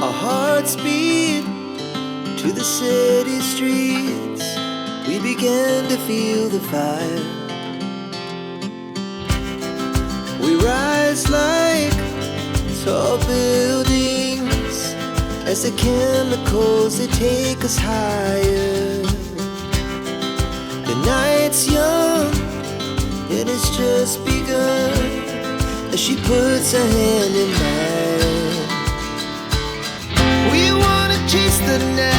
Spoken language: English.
Our hearts beat to the city streets. We began to feel the fire. We rise like tall buildings as the chemicals, they take us higher. The night's young, it has just begun, as she puts her hand in mine. We wanna chase the night.